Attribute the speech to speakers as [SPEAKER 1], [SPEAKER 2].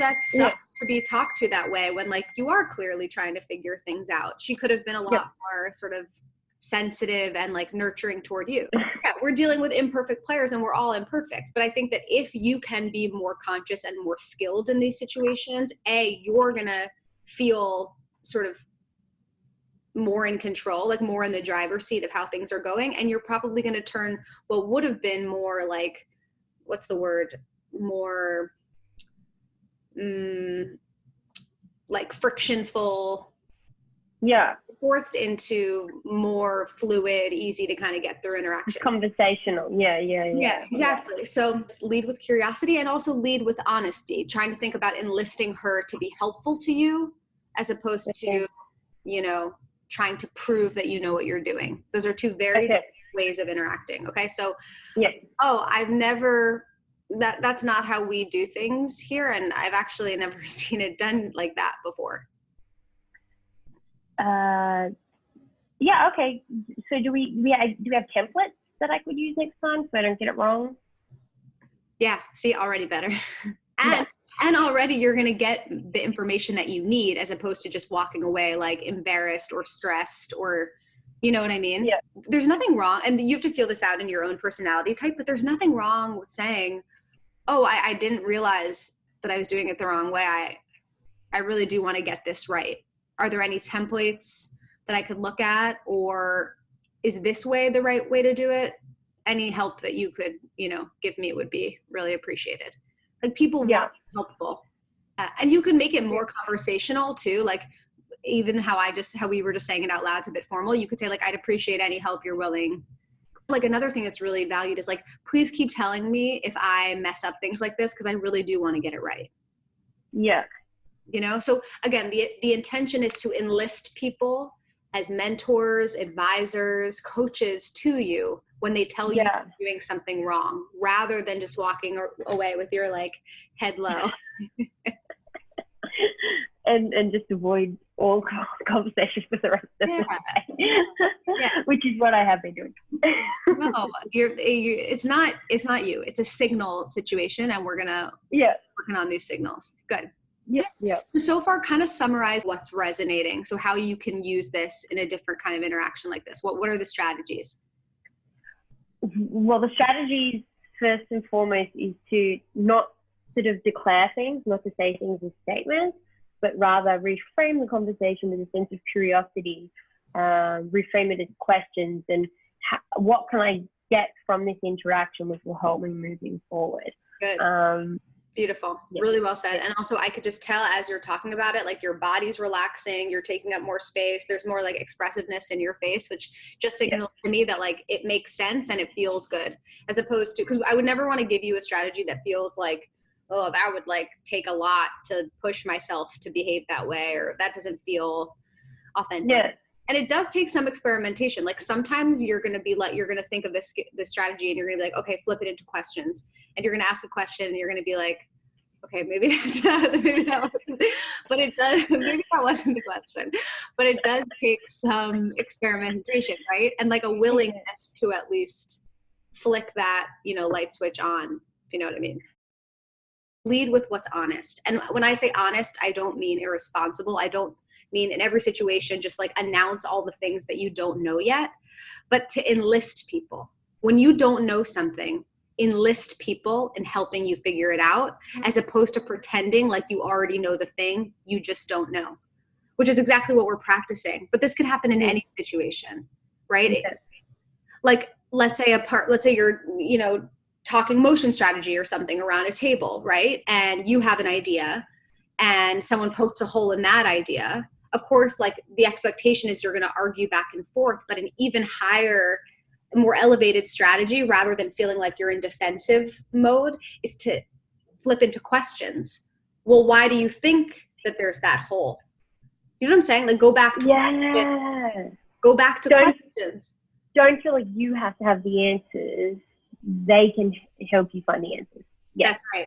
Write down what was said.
[SPEAKER 1] that
[SPEAKER 2] Yeah.
[SPEAKER 1] sucks to be talked to that way when like you are clearly trying to figure things out. She could have been a lot more sort of sensitive and like nurturing toward you. Yeah, we're dealing with imperfect players and we're all imperfect. But I think that if you can be more conscious and more skilled in these situations, you're going to feel sort of more in control, like more in the driver's seat of how things are going. And you're probably going to turn what would have been more like, what's the word? More like frictionful forced into more fluid, easy to kind of get through interactions.
[SPEAKER 2] Conversational. Yeah,
[SPEAKER 1] exactly. So lead with curiosity and also lead with honesty, trying to think about enlisting her to be helpful to you as opposed to, you know, trying to prove that you know what you're doing. Those are two very different ways of interacting. Okay. So, I've never, that's not how we do things here. And I've actually never seen it done like that before.
[SPEAKER 2] Okay. So do we have templates that I could use next time so I don't get it wrong?
[SPEAKER 1] Yeah. See, already better. And already you're going to get the information that you need as opposed to just walking away like embarrassed or stressed or, you know what I mean?
[SPEAKER 2] Yeah.
[SPEAKER 1] There's nothing wrong. And you have to feel this out in your own personality type, but there's nothing wrong with saying, I didn't realize that I was doing it the wrong way. I really do want to get this right. Are there any templates that I could look at, or is this way the right way to do it? Any help that you could, give me would be really appreciated. Like people want to be helpful. And you can make it more conversational too. Like even how we were just saying it out loud, it's a bit formal. You could say like, I'd appreciate any help you're willing. Like another thing that's really valued is like, please keep telling me if I mess up things like this, because I really do want to get it right.
[SPEAKER 2] Yeah.
[SPEAKER 1] So again, the intention is to enlist people as mentors, advisors, coaches to you when they tell you you're doing something wrong, rather than just walking away with your like head low.
[SPEAKER 2] and just avoid all conversations for the rest of the day, which is what I have been doing.
[SPEAKER 1] No, it's not you. It's a signal situation, and we're gonna working on these signals. Good.
[SPEAKER 2] Yeah.
[SPEAKER 1] So far, kind of summarize what's resonating. So how you can use this in a different kind of interaction like this. What are the strategies?
[SPEAKER 2] Well, the strategies first and foremost is to not sort of declare things, not to say things as statements, but rather reframe the conversation with a sense of curiosity, reframe it as questions, and what can I get from this interaction which will help me moving forward.
[SPEAKER 1] Good. Beautiful. Yeah. Really well said. And also I could just tell as you're talking about it, like your body's relaxing, you're taking up more space. There's more like expressiveness in your face, which just signals to me that like it makes sense and it feels good, as opposed to, because I would never want to give you a strategy that feels like, oh, that would like take a lot to push myself to behave that way, or that doesn't feel authentic. Yeah. And it does take some experimentation. Like sometimes you're going to be like, you're going to think of this strategy and you're going to be like, okay, flip it into questions. And you're going to ask a question and you're going to be like, okay, maybe that wasn't, but it does, maybe that wasn't the question, but it does take some experimentation, right? And like a willingness to at least flick that, light switch on, if you know what I mean. Lead with what's honest. And when I say honest, I don't mean irresponsible. I don't mean in every situation, just like announce all the things that you don't know yet, but to enlist people. When you don't know something, enlist people in helping you figure it out, as opposed to pretending like you already know the thing you just don't know, which is exactly what we're practicing. But this could happen in any situation, right? Okay. Like, let's say you're, talking motion strategy or something around a table, right? And you have an idea and someone pokes a hole in that idea. Of course, like the expectation is you're going to argue back and forth, but an even higher, more elevated strategy, rather than feeling like you're in defensive mode, is to flip into questions. Well, why do you think that there's that hole? You know what I'm saying? Like go back to questions. Go back to questions.
[SPEAKER 2] Don't feel like you have to have the answers. They can help you find the answers. Yeah.
[SPEAKER 1] That's right.